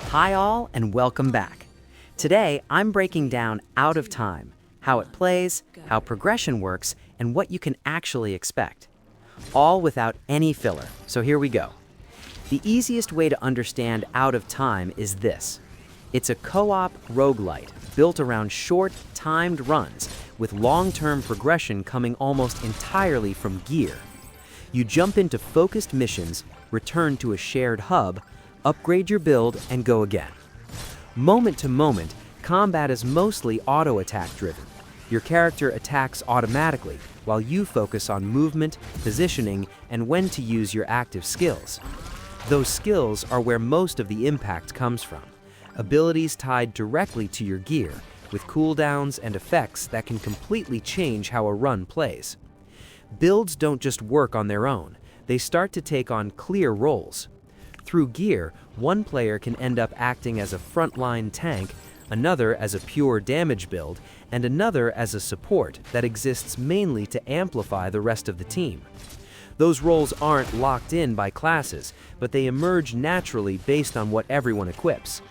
Hi all and welcome back. Today I'm breaking down Out of Time, how it plays, how progression works, and what you can actually expect. All without any filler, so here we go. The easiest way to understand Out of Time is this. It's a co-op roguelite built around short, timed runs with long-term progression coming almost entirely from gear. You jump into focused missions, return to a shared hub, upgrade your build, and go again. Moment to moment, combat is mostly auto-attack driven. Your character attacks automatically, while you focus on movement, positioning, and when to use your active skills. Those skills are where most of the impact comes from. Abilities tied directly to your gear, with cooldowns and effects that can completely change how a run plays. Builds don't just work on their own, they start to take on clear roles. Through gear, one player can end up acting as a frontline tank, another as a pure damage build, and another as a support that exists mainly to amplify the rest of the team. Those roles aren't locked in by classes, but they emerge naturally based on what everyone equips.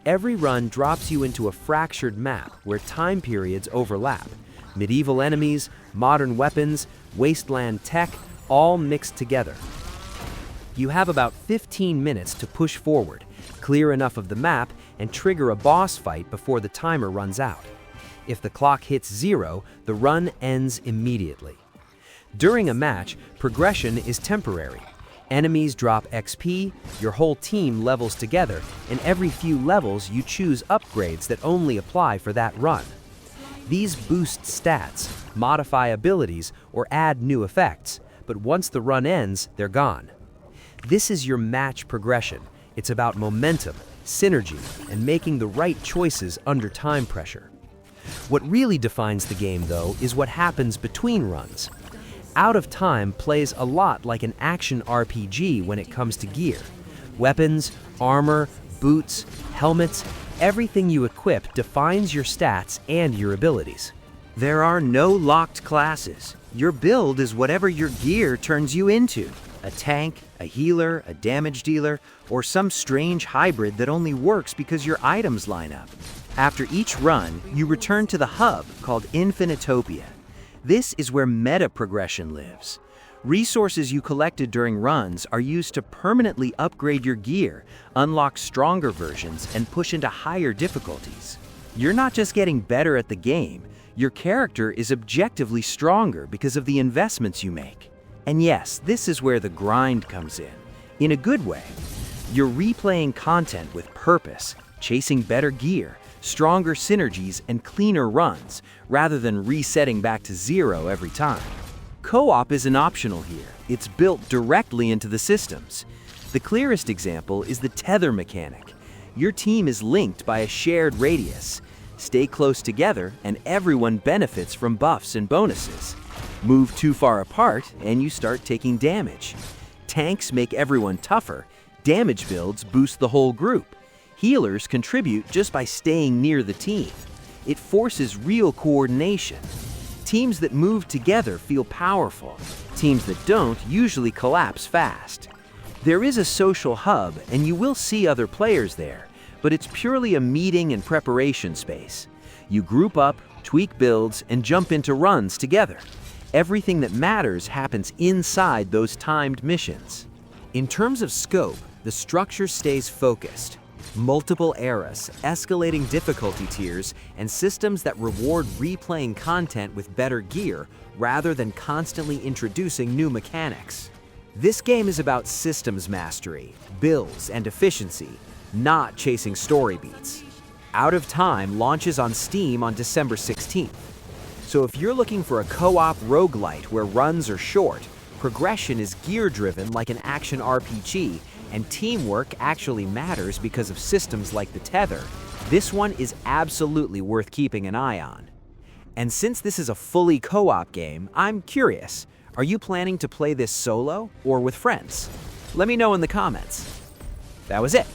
Every run drops you into a fractured map where time periods overlap. Medieval enemies, modern weapons, wasteland tech, all mixed together. You have about 15 minutes to push forward, clear enough of the map, and trigger a boss fight before the timer runs out. If the clock hits 0, the run ends immediately. During a match, progression is temporary. Enemies drop XP, your whole team levels together, and every few levels you choose upgrades that only apply for that run. These boost stats, modify abilities, or add new effects, but once the run ends, they're gone. This is your match progression. It's about momentum, synergy, and making the right choices under time pressure. What really defines the game, though, is what happens between runs. Out of Time plays a lot like an action RPG when it comes to gear. Weapons, armor, boots, helmets, everything you equip defines your stats and your abilities. There are no locked classes. Your build is whatever your gear turns you into. A tank, a healer, a damage dealer, or some strange hybrid that only works because your items line up. After each run, you return to the hub called Infinitopia. This is where meta progression lives. Resources you collected during runs are used to permanently upgrade your gear, unlock stronger versions, and push into higher difficulties. You're not just getting better at the game, your character is objectively stronger because of the investments you make. And yes, this is where the grind comes in a good way. You're replaying content with purpose, chasing better gear, stronger synergies, and cleaner runs, rather than resetting back to 0 every time. Co-op isn't optional here. It's built directly into the systems. The clearest example is the tether mechanic. Your team is linked by a shared radius. Stay close together, and everyone benefits from buffs and bonuses. Move too far apart, and you start taking damage. Tanks make everyone tougher. Damage builds boost the whole group. Healers contribute just by staying near the team. It forces real coordination. Teams that move together feel powerful. Teams that don't usually collapse fast. There is a social hub, and you will see other players there, but it's purely a meeting and preparation space. You group up, tweak builds, and jump into runs together. Everything that matters happens inside those timed missions. In terms of scope, the structure stays focused. Multiple eras, escalating difficulty tiers, and systems that reward replaying content with better gear rather than constantly introducing new mechanics. This game is about systems mastery, builds, and efficiency, not chasing story beats. Out of Time launches on Steam on December 16th. So if you're looking for a co-op roguelite where runs are short, progression is gear-driven like an action RPG, and teamwork actually matters because of systems like the tether, this one is absolutely worth keeping an eye on. And since this is a fully co-op game, I'm curious, are you planning to play this solo or with friends? Let me know in the comments. That was it.